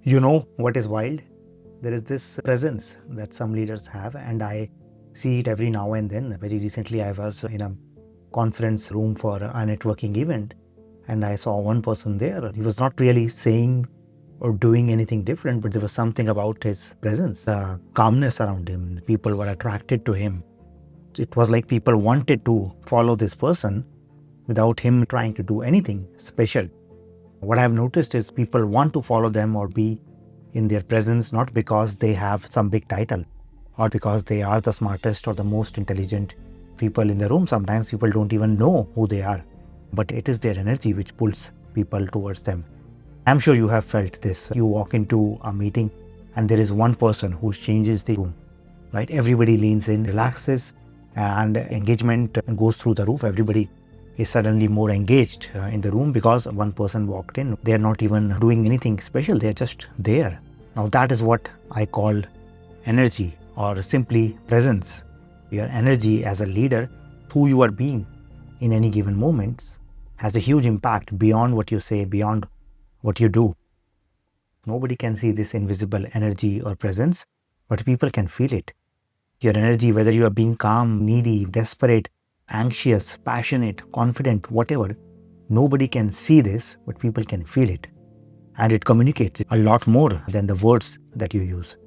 You know what is wild? There is this presence that some leaders have, and I see it every now and then. Very recently, I was in a conference room for a networking event, and I saw one person there. He was not really saying or doing anything different, but there was something about his presence, the calmness around him. People were attracted to him. It was like people wanted to follow this person without him trying to do anything special. What I've noticed is people want to follow them or be in their presence not because they have some big title or because they are the smartest or the most intelligent people in the room. Sometimes people don't even know who they are, but it is their energy which pulls people towards them. I'm sure you have felt this. You walk into a meeting and there is one person who changes the room, right? Everybody leans in, relaxes, and engagement goes through the roof. Everybody is suddenly more engaged in the room because one person walked in. They are not even doing anything special. They are just there. Now that is what I call energy or simply presence. Your energy as a leader, who you are being in any given moments, has a huge impact beyond what you say, beyond what you do. Nobody can see this invisible energy or presence, but people can feel it. Your energy, whether you are being calm, needy, desperate, anxious, passionate, confident, whatever, nobody can see this, but people can feel it. And it communicates a lot more than the words that you use.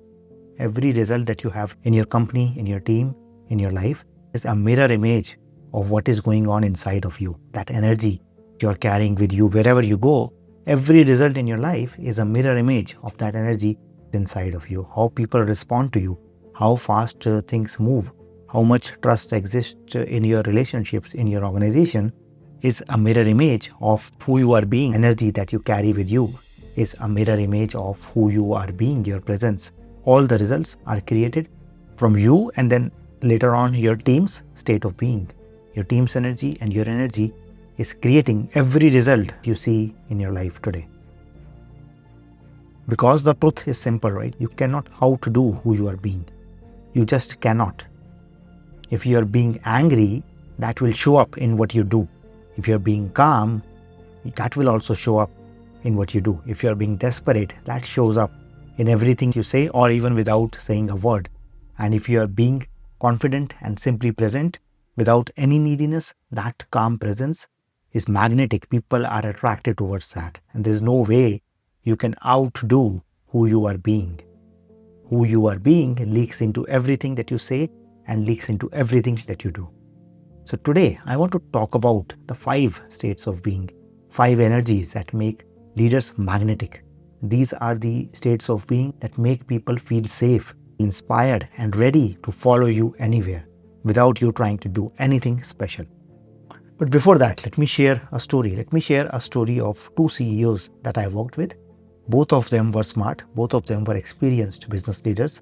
Every result that you have in your company, in your team, in your life is a mirror image of what is going on inside of you. That energy you're carrying with you wherever you go, every result in your life is a mirror image of that energy inside of you. How people respond to you, how fast things move, how much trust exists in your relationships, in your organization, is a mirror image of who you are being. Energy that you carry with you is a mirror image of who you are being, your presence. All the results are created from you and then later on your team's state of being. Your team's energy and your energy is creating every result you see in your life today. Because the truth is simple, right? You cannot outdo who you are being. You just cannot. If you are being angry, that will show up in what you do. If you are being calm, that will also show up in what you do. If you are being desperate, that shows up in everything you say or even without saying a word. And if you are being confident and simply present without any neediness, that calm presence is magnetic. People are attracted towards that. And there's no way you can outdo who you are being. Who you are being leaks into everything that you say and leaks into everything that you do. So today, I want to talk about the 5 states of being, 5 energies that make leaders magnetic. These are the states of being that make people feel safe, inspired, and ready to follow you anywhere without you trying to do anything special. But before that, let me share a story. Let me share a story of 2 CEOs that I worked with. Both of them were smart. Both of them were experienced business leaders.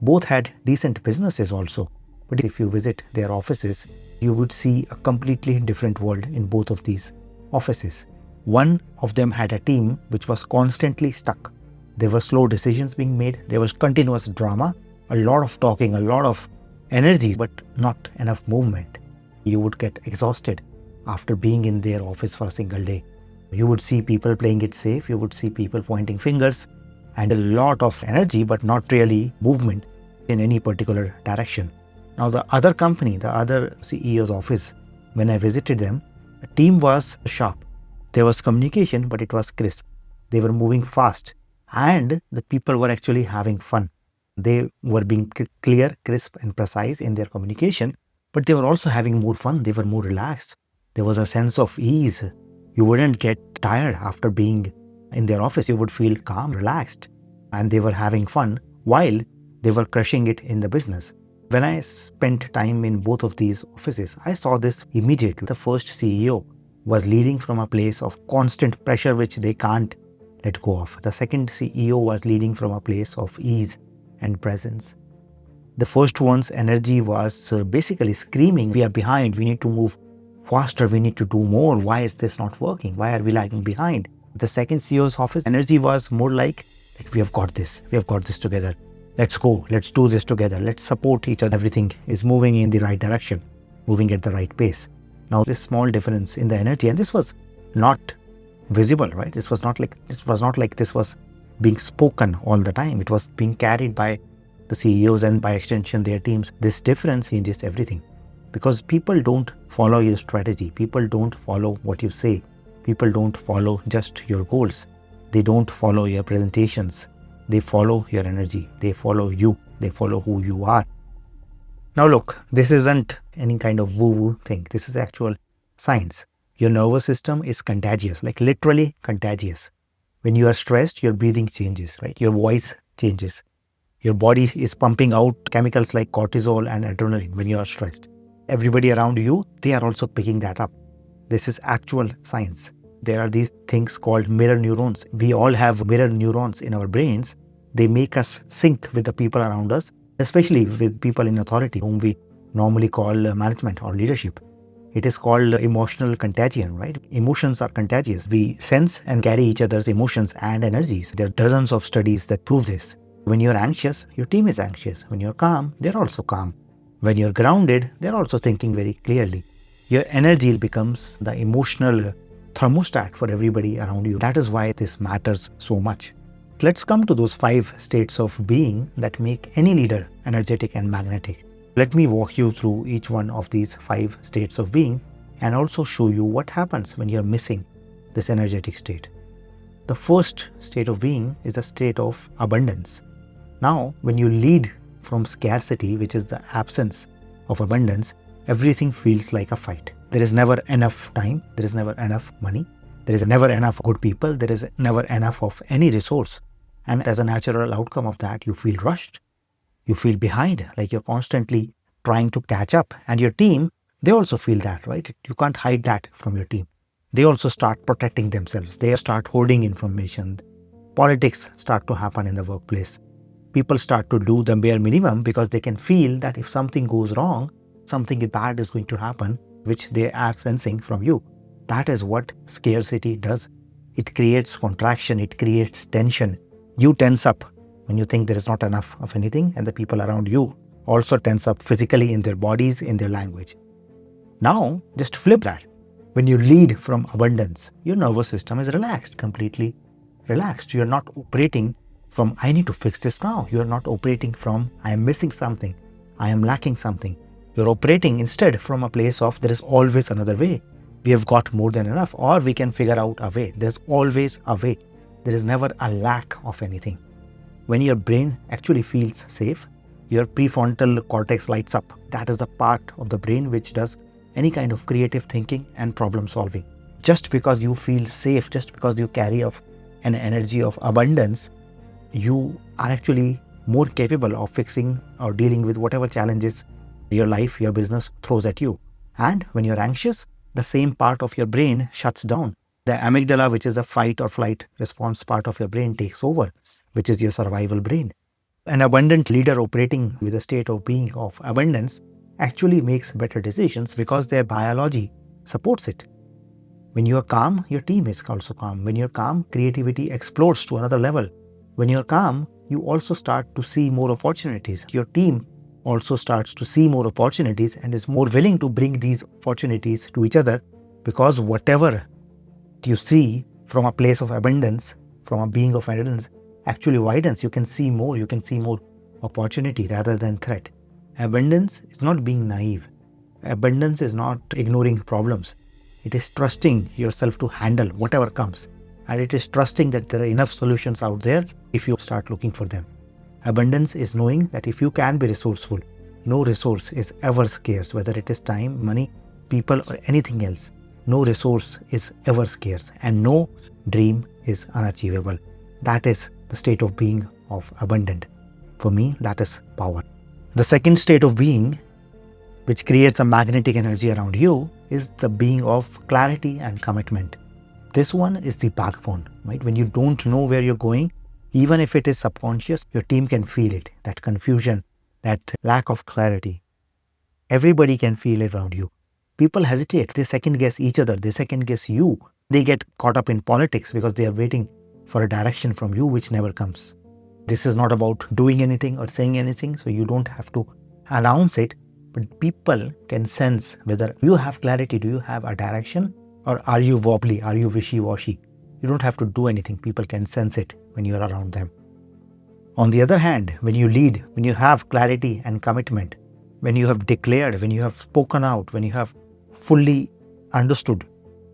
Both had decent businesses also. But if you visit their offices, you would see a completely different world in both of these offices. One of them had a team which was constantly stuck. There were slow decisions being made. There was continuous drama, a lot of talking, a lot of energy, but not enough movement. You would get exhausted after being in their office for a single day. You would see people playing it safe. You would see people pointing fingers and a lot of energy, but not really movement in any particular direction. Now the other company, the other CEO's office, when I visited them, the team was sharp. There was communication, but it was crisp. They were moving fast and the people were actually having fun. They were being clear, crisp and precise in their communication, but they were also having more fun. They were more relaxed. There was a sense of ease. You wouldn't get tired after being in their office. You would feel calm, relaxed, and they were having fun while they were crushing it in the business. When I spent time in both of these offices, I saw this immediately. The first CEO was leading from a place of constant pressure which they can't let go of. The second CEO was leading from a place of ease and presence. The first one's energy was basically screaming, we are behind, we need to move faster, we need to do more. Why is this not working? Why are we lagging behind? The second CEO's office energy was more like we have got this together. Let's go, let's do this together, let's support each other. Everything is moving in the right direction, moving at the right pace. Now this small difference in the energy, and this was not visible, right? This was not like this was being spoken all the time. It was being carried by the CEOs and by extension their teams. This difference changes everything, because people don't follow your strategy. People don't follow what you say. People don't follow just your goals. They don't follow your presentations. They follow your energy. They follow you. They follow who you are. Now look, this isn't any kind of woo-woo thing. This is actual science. Your nervous system is contagious, like literally contagious. When you are stressed, your breathing changes, right? Your voice changes. Your body is pumping out chemicals like cortisol and adrenaline when you are stressed. Everybody around you, they are also picking that up. This is actual science. There are these things called mirror neurons. We all have mirror neurons in our brains. They make us sync with the people around us, especially with people in authority, whom we normally call management or leadership. It is called emotional contagion, right? Emotions are contagious. We sense and carry each other's emotions and energies. There are dozens of studies that prove this. When you're anxious, your team is anxious. When you're calm, they're also calm. When you're grounded, they're also thinking very clearly. Your energy becomes the emotional thermostat for everybody around you. That is why this matters so much. Let's come to those 5 states of being that make any leader energetic and magnetic. Let me walk you through each one of these 5 states of being and also show you what happens when you're missing this energetic state. The first state of being is a state of abundance. Now, when you lead from scarcity, which is the absence of abundance, everything feels like a fight. There is never enough time, there is never enough money, there is never enough good people, there is never enough of any resource. And as a natural outcome of that, you feel rushed, you feel behind, like you're constantly trying to catch up. And your team, they also feel that, right? You can't hide that from your team. They also start protecting themselves. They start hoarding information. Politics start to happen in the workplace. People start to do the bare minimum because they can feel that if something goes wrong, something bad is going to happen, which they are sensing from you. That is what scarcity does. It creates contraction, it creates tension. You tense up when you think there is not enough of anything, and the people around you also tense up physically in their bodies, in their language. Now, just flip that. When you lead from abundance, your nervous system is relaxed, completely relaxed. You are not operating from, I need to fix this now. You are not operating from, I am missing something, I am lacking something. You are operating instead from a place of, there is always another way. We have got more than enough, or we can figure out a way. There's always a way. There is never a lack of anything. When your brain actually feels safe, your prefrontal cortex lights up. That is the part of the brain which does any kind of creative thinking and problem solving. Just because you feel safe, just because you carry of an energy of abundance, you are actually more capable of fixing or dealing with whatever challenges your life, your business throws at you. And when you're anxious, the same part of your brain shuts down. The amygdala, which is the fight or flight response part of your brain, takes over, which is your survival brain. An abundant leader operating with a state of being of abundance actually makes better decisions because their biology supports it. When you are calm, your team is also calm. When you're calm, creativity explodes to another level. When you're calm, you also start to see more opportunities. Your team also starts to see more opportunities and is more willing to bring these opportunities to each other, because whatever you see from a place of abundance, from a being of abundance, actually widens. You can see more opportunity rather than threat. Abundance is not being naive. Abundance is not ignoring problems. It is trusting yourself to handle whatever comes. And it is trusting that there are enough solutions out there if you start looking for them. Abundance is knowing that if you can be resourceful, no resource is ever scarce, whether it is time, money, people, or anything else. No resource is ever scarce, and no dream is unachievable. That is the state of being of abundant. For me, that is power. The second state of being, which creates a magnetic energy around you, is the being of clarity and commitment. This one is the backbone, right? When you don't know where you're going, even if it is subconscious, your team can feel it, that confusion, that lack of clarity. Everybody can feel it around you. People hesitate, they second guess each other, they second guess you. They get caught up in politics because they are waiting for a direction from you which never comes. This is not about doing anything or saying anything, so you don't have to announce it, but people can sense whether you have clarity, do you have a direction, or are you wobbly, are you wishy-washy? You don't have to do anything. People can sense it when you're around them. On the other hand, when you lead, when you have clarity and commitment, when you have declared, when you have spoken out, when you have fully understood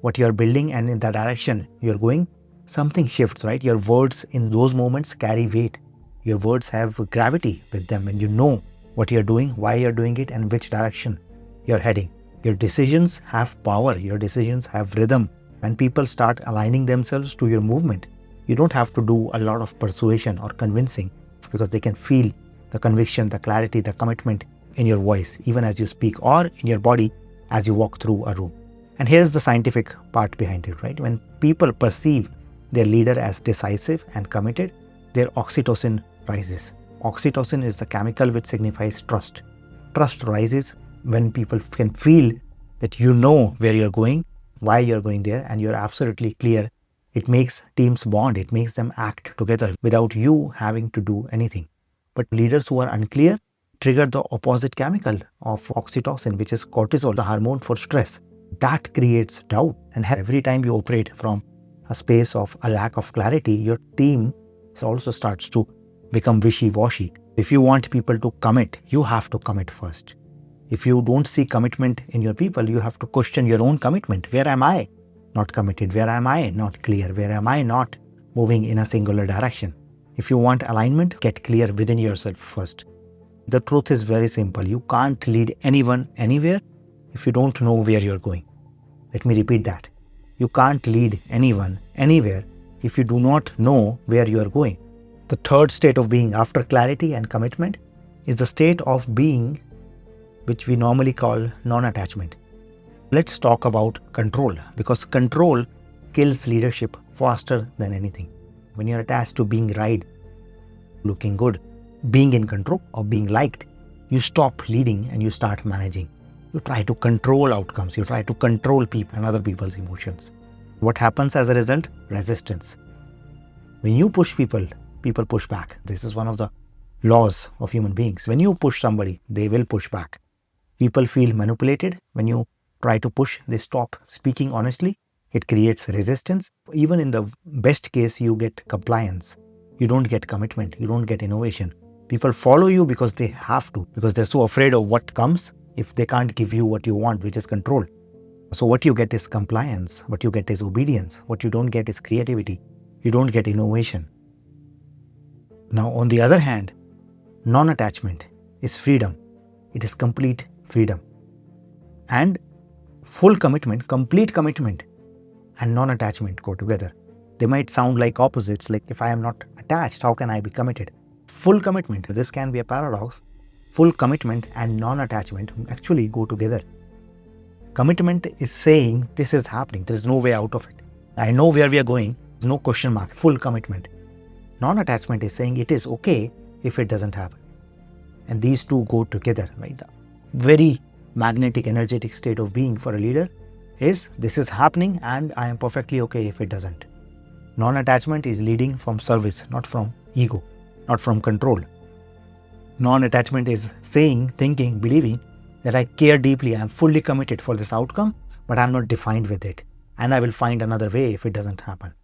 what you're building and in the direction you're going, something shifts, right? Your words in those moments carry weight. Your words have gravity with them, and you know what you're doing, why you're doing it, and which direction you're heading. Your decisions have power. Your decisions have rhythm. When people start aligning themselves to your movement, you don't have to do a lot of persuasion or convincing, because they can feel the conviction, the clarity, the commitment in your voice, even as you speak, or in your body as you walk through a room. And here's the scientific part behind it, right? When people perceive their leader as decisive and committed, their oxytocin rises. Oxytocin is the chemical which signifies trust. Trust rises when people can feel that you know where you're going, why you're going there, and you're absolutely clear. It makes teams bond. It makes them act together without you having to do anything. But leaders who are unclear trigger the opposite chemical of oxytocin, which is cortisol, the hormone for stress. That creates doubt. And every time you operate from a space of a lack of clarity, your team also starts to become wishy-washy. If you want people to commit, you have to commit first. If you don't see commitment in your people, you have to question your own commitment. Where am I not committed? Where am I not clear? Where am I not moving in a singular direction? If you want alignment, get clear within yourself first. The truth is very simple. You can't lead anyone anywhere if you don't know where you're going. Let me repeat that. You can't lead anyone anywhere if you do not know where you're going. The third state of being after clarity and commitment is the state of being which we normally call non-attachment. Let's talk about control, because control kills leadership faster than anything. When you're attached to being right, looking good, being in control, or being liked, you stop leading and you start managing. You try to control outcomes. You try to control people and other people's emotions. What happens as a result? Resistance. When you push people, people push back. This is one of the laws of human beings. When you push somebody, they will push back. People feel manipulated. When you try to push, they stop speaking honestly. It creates resistance. Even in the best case, you get compliance. You don't get commitment. You don't get innovation. People follow you because they have to, because they're so afraid of what comes if they can't give you what you want, which is control. So what you get is compliance. What you get is obedience. What you don't get is creativity. You don't get innovation. Now, on the other hand, non-attachment is freedom. It is complete freedom. And full commitment, complete commitment, and non-attachment go together. They might sound like opposites, like if I am not attached, how can I be committed? Full commitment, this can be a paradox. Full commitment and non-attachment actually go together. Commitment is saying this is happening, there is no way out of it. I know where we are going, there's no question mark, full commitment. Non-attachment is saying it is okay if it doesn't happen. And these two go together, right? The very magnetic, energetic state of being for a leader is this is happening and I am perfectly okay if it doesn't. Non-attachment is leading from service, not from ego, not from control. Non-attachment is saying, thinking, believing that I care deeply, I am fully committed for this outcome, but I am not defined with it. And I will find another way if it doesn't happen.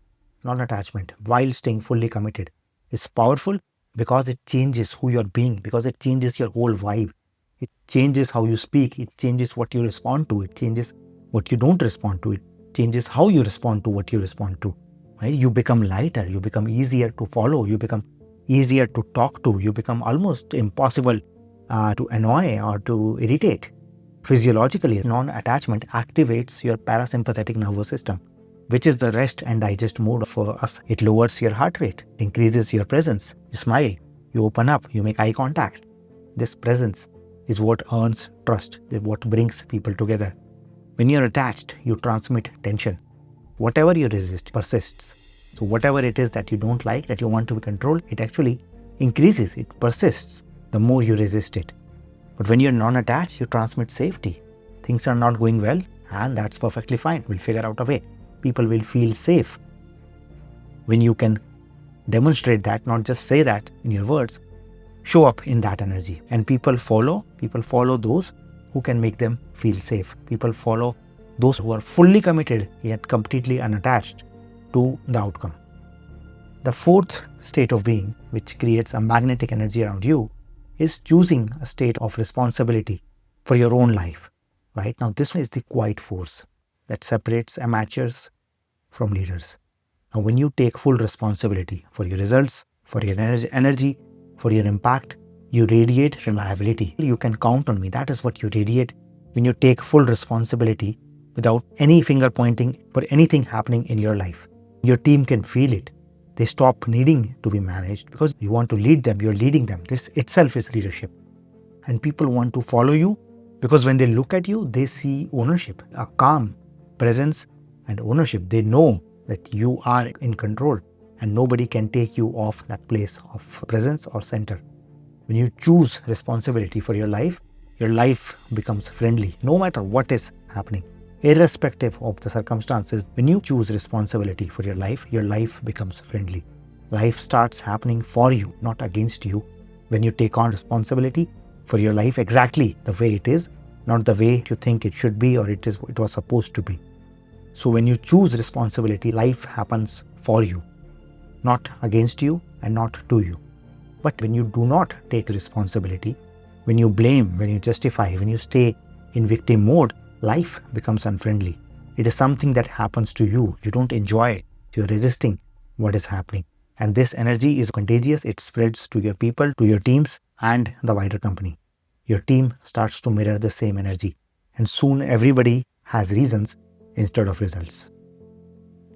Non-attachment, while staying fully committed, is powerful because it changes who you're being, because it changes your whole vibe. It changes how you speak, it changes what you respond to, it changes what you don't respond to, it changes how you respond to what you respond to. Right? You become lighter, you become easier to follow, you become easier to talk to, you become almost impossible to annoy or to irritate. Physiologically, non-attachment activates your parasympathetic nervous system, which is the rest and digest mode for us. It lowers your heart rate, increases your presence, you smile, you open up, you make eye contact. This presence is what earns trust, what brings people together. When you're attached, you transmit tension. Whatever you resist persists. So whatever it is that you don't like, that you want to be controlled, it actually increases, it persists the more you resist it. But when you're non-attached, you transmit safety. Things are not going well, and that's perfectly fine. We'll figure out a way. People will feel safe. When you can demonstrate that, not just say that in your words, show up in that energy. And people follow those who can make them feel safe. People follow those who are fully committed yet completely unattached. to the outcome. The fourth state of being, which creates a magnetic energy around you, is choosing a state of responsibility for your own life. Right now, this is the quiet force that separates amateurs from leaders. Now, when you take full responsibility for your results, for your energy, for your impact, you radiate reliability. You can count on me. That is what you radiate when you take full responsibility without any finger pointing for anything happening in your life. Your team can feel it. They stop needing to be managed because you want to lead them, you're leading them. This itself is leadership. And people want to follow you because when they look at you, they see ownership, a calm presence and ownership. They know that you are in control and nobody can take you off that place of presence or center. When you choose responsibility for your life becomes friendly no matter what is happening. Irrespective of the circumstances, when you choose responsibility for your life becomes friendly. Life starts happening for you, not against you. When you take on responsibility for your life exactly the way it is, not the way you think it should be or it was supposed to be. So when you choose responsibility, life happens for you, not against you and not to you. But when you do not take responsibility, when you blame, when you justify, when you stay in victim mode, life becomes unfriendly. It is something that happens to you. You don't enjoy it. You're resisting what is happening. And this energy is contagious. It spreads to your people, to your teams, and the wider company. Your team starts to mirror the same energy. And soon everybody has reasons instead of results.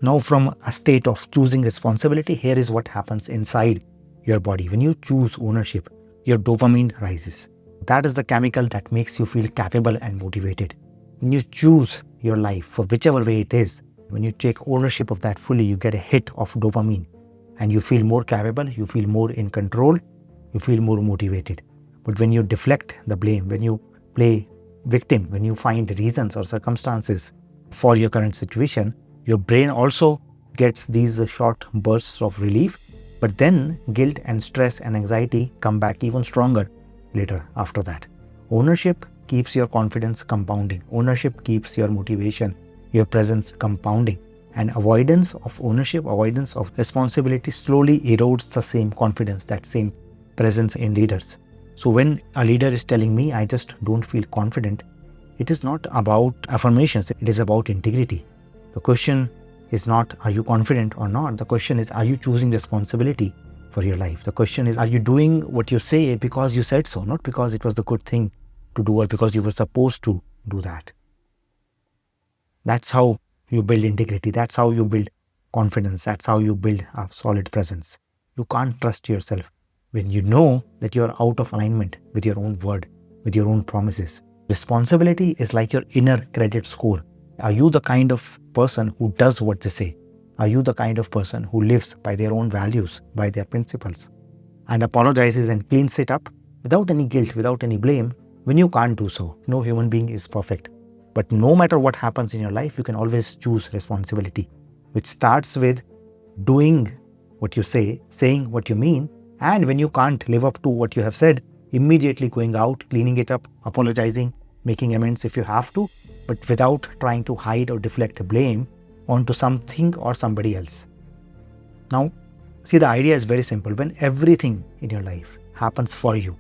Now, from a state of choosing responsibility, here is what happens inside your body. When you choose ownership, your dopamine rises. That is the chemical that makes you feel capable and motivated. When you choose your life for whichever way it is, when you take ownership of that fully, you get a hit of dopamine and you feel more capable, you feel more in control, you feel more motivated. But when you deflect the blame, when you play victim, when you find reasons or circumstances for your current situation, your brain also gets these short bursts of relief, but then guilt and stress and anxiety come back even stronger later after that. Ownership keeps your confidence compounding. Ownership keeps your motivation, your presence compounding. And avoidance of ownership, avoidance of responsibility slowly erodes the same confidence, that same presence in leaders. So when a leader is telling me, I just don't feel confident, it is not about affirmations, it is about integrity. The question is not, are you confident or not? The question is, are you choosing responsibility for your life? The question is, are you doing what you say because you said so, not because it was the good thing to do or because you were supposed to do that? That's how you build integrity. That's how you build confidence. That's how you build a solid presence. You can't trust yourself when you know that you're out of alignment with your own word, with your own promises. Responsibility is like your inner credit score. Are you the kind of person who does what they say? Are you the kind of person who lives by their own values, by their principles, and apologizes and cleans it up without any guilt, without any blame when you can't do so? No human being is perfect. But no matter what happens in your life, you can always choose responsibility, which starts with doing what you say, saying what you mean, and when you can't live up to what you have said, immediately going out, cleaning it up, apologizing, making amends if you have to, but without trying to hide or deflect blame onto something or somebody else. Now, see, the idea is very simple. When everything in your life happens for you,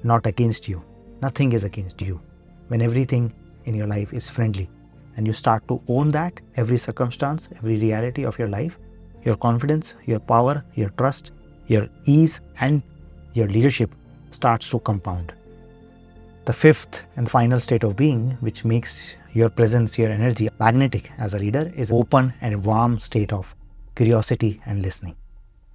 not against you, nothing is against you. When everything in your life is friendly and you start to own that, every circumstance, every reality of your life, your confidence, your power, your trust, your ease, and your leadership starts to compound. The fifth and final state of being, which makes your presence, your energy magnetic as a leader, is open and warm state of curiosity and listening.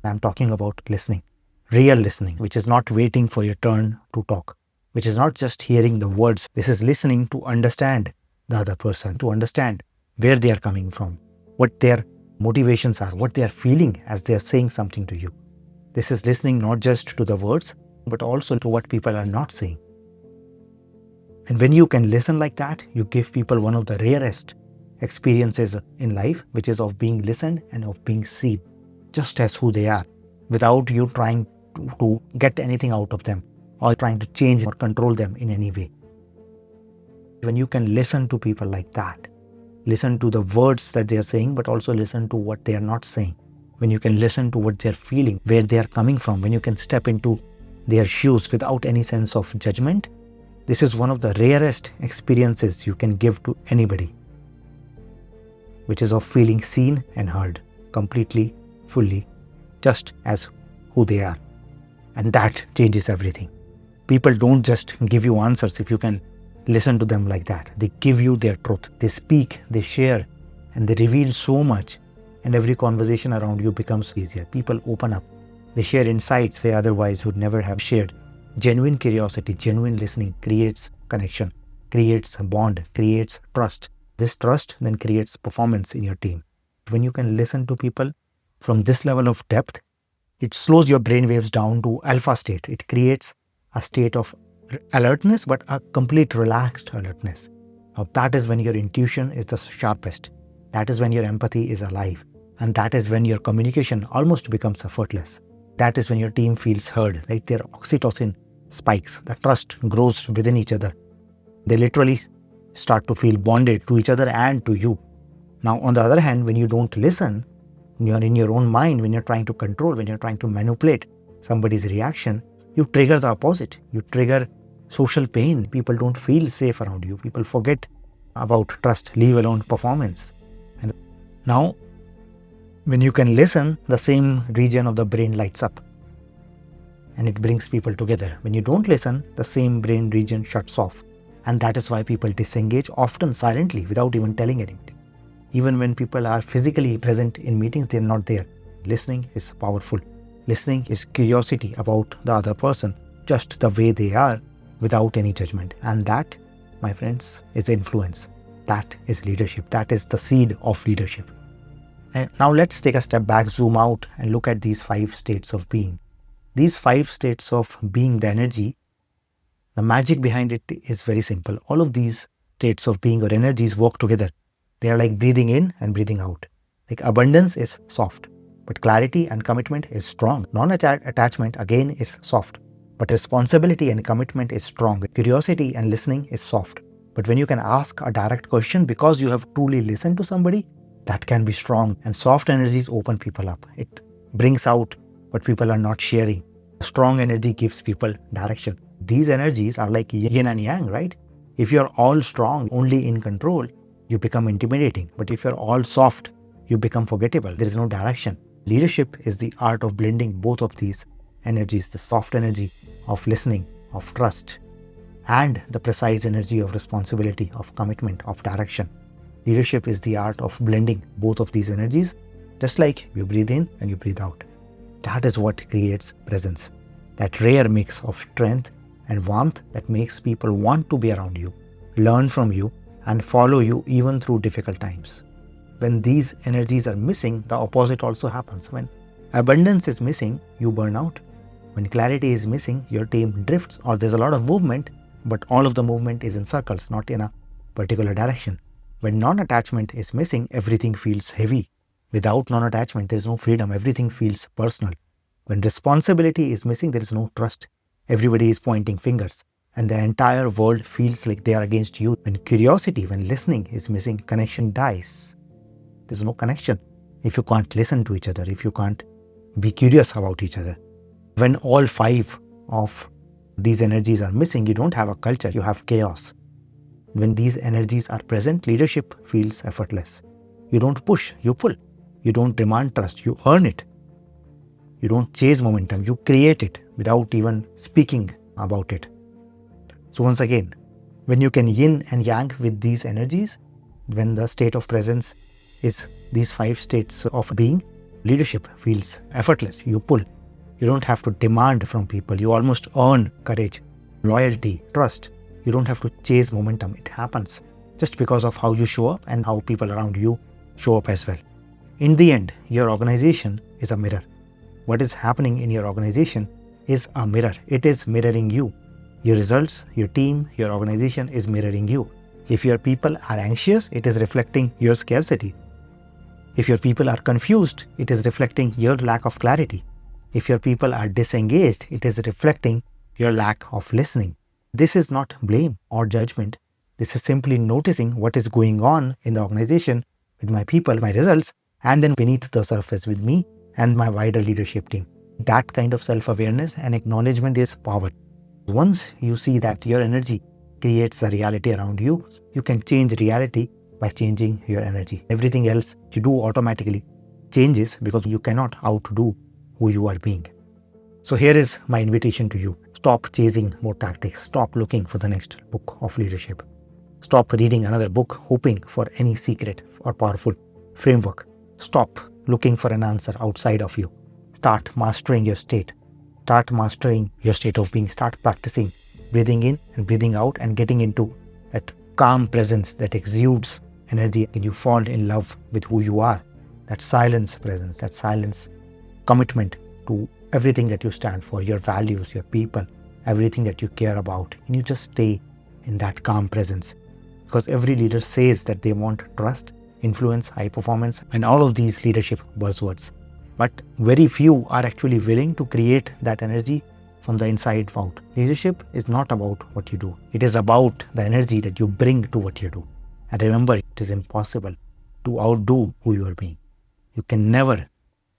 I'm talking about listening, real listening, which is not waiting for your turn to talk, which is not just hearing the words. This is listening to understand the other person, to understand where they are coming from, what their motivations are, what they are feeling as they are saying something to you. This is listening not just to the words, but also to what people are not saying. And when you can listen like that, you give people one of the rarest experiences in life, which is of being listened and of being seen just as who they are, without you trying to get anything out of them or trying to change or control them in any way. When you can listen to people like that, listen to the words that they are saying, but also listen to what they are not saying. When you can listen to what they are feeling, where they are coming from, when you can step into their shoes without any sense of judgment, this is one of the rarest experiences you can give to anybody, which is of feeling seen and heard completely, fully, just as who they are. And that changes everything. People don't just give you answers if you can listen to them like that. They give you their truth. They speak, they share, and they reveal so much. And every conversation around you becomes easier. People open up. They share insights they otherwise would never have shared. Genuine curiosity, genuine listening creates connection, creates a bond, creates trust. This trust then creates performance in your team. When you can listen to people from this level of depth, it slows your brain waves down to alpha state. It creates a state of alertness, but a complete relaxed alertness. Now that is when your intuition is the sharpest. That is when your empathy is alive. And that is when your communication almost becomes effortless. That is when your team feels heard, like their oxytocin spikes. The trust grows within each other. They literally start to feel bonded to each other and to you. Now, on the other hand, when you don't listen, when you're in your own mind, when you're trying to control, when you're trying to manipulate somebody's reaction, you trigger the opposite. You trigger social pain. People don't feel safe around you. People forget about trust, leave alone performance. And now, when you can listen, the same region of the brain lights up and it brings people together. When you don't listen, the same brain region shuts off. And that is why people disengage, often silently, without even telling anybody. Even when people are physically present in meetings, they're not there. Listening is powerful. Listening is curiosity about the other person, just the way they are, without any judgment. And that, my friends, is influence. That is leadership. That is the seed of leadership. And now let's take a step back, zoom out, and look at these 5 states of being. These 5 states of being, the energy, the magic behind it is very simple. All of these states of being or energies work together. They are like breathing in and breathing out. Like abundance is soft, but clarity and commitment is strong. Non-attachment again is soft, but responsibility and commitment is strong. Curiosity and listening is soft. But when you can ask a direct question because you have truly listened to somebody, that can be strong. And soft energies open people up. It brings out what people are not sharing. Strong energy gives people direction. These energies are like yin and yang, right? If you're all strong, only in control, you become intimidating. But if you're all soft, you become forgettable. There is no direction. Leadership is the art of blending both of these energies, the soft energy of listening, of trust, and the precise energy of responsibility, of commitment, of direction. Leadership is the art of blending both of these energies, just like you breathe in and you breathe out. That is what creates presence, that rare mix of strength and warmth that makes people want to be around you, learn from you, and follow you even through difficult times. When these energies are missing, the opposite also happens. When abundance is missing, you burn out. When clarity is missing, your team drifts, or there's a lot of movement, but all of the movement is in circles, not in a particular direction. When non-attachment is missing, everything feels heavy. Without non-attachment, there is no freedom. Everything feels personal. When responsibility is missing, there is no trust. Everybody is pointing fingers, and the entire world feels like they are against you. When curiosity, when listening is missing, connection dies. There's no connection if you can't listen to each other, if you can't be curious about each other. When all 5 of these energies are missing, you don't have a culture, you have chaos. When these energies are present, leadership feels effortless. You don't push, you pull. You don't demand trust, you earn it. You don't chase momentum, you create it without even speaking about it. So once again, when you can yin and yang with these energies, when the state of presence is these 5 states of being, leadership feels effortless. You pull. You don't have to demand from people. You almost earn courage, loyalty, trust. You don't have to chase momentum. It happens just because of how you show up and how people around you show up as well. In the end, your organization is a mirror. What is happening in your organization is a mirror. It is mirroring you. Your results, your team, your organization is mirroring you. If your people are anxious, it is reflecting your scarcity. If your people are confused, it is reflecting your lack of clarity. If your people are disengaged, it is reflecting your lack of listening. This is not blame or judgment. This is simply noticing what is going on in the organization with my people, my results, and then beneath the surface with me and my wider leadership team. That kind of self-awareness and acknowledgement is power. Once you see that your energy creates the reality around you, you can change reality by changing your energy. Everything else you do automatically changes because you cannot outdo who you are being. So here is my invitation to you. Stop chasing more tactics. Stop looking for the next book of leadership. Stop reading another book hoping for any secret or powerful framework. Stop looking for an answer outside of you. Start mastering your state. Start mastering your state of being. Start practicing breathing in and breathing out and getting into that calm presence that exudes energy, and you fall in love with who you are. That silence presence, that silence commitment to everything that you stand for, your values, your people, everything that you care about. And you just stay in that calm presence. Because every leader says that they want trust, influence, high performance, and all of these leadership buzzwords. But very few are actually willing to create that energy from the inside out. Leadership is not about what you do. It is about the energy that you bring to what you do. And remember, it is impossible to outdo who you are being. You can never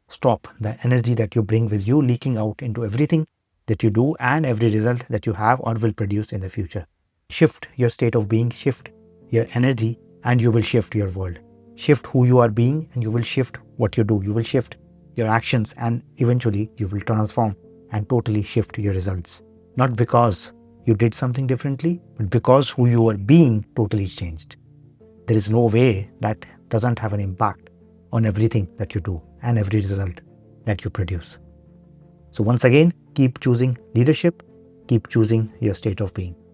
stop the energy that you bring with you leaking out into everything that you do and every result that you have or will produce in the future. Shift your state of being, shift your energy, and you will shift your world. Shift who you are being and you will shift what you do. You will shift your actions and eventually you will transform and totally shift your results. Not because you did something differently, but because who you are being totally changed. There is no way that doesn't have an impact on everything that you do and every result that you produce. So once again, keep choosing leadership, keep choosing your state of being.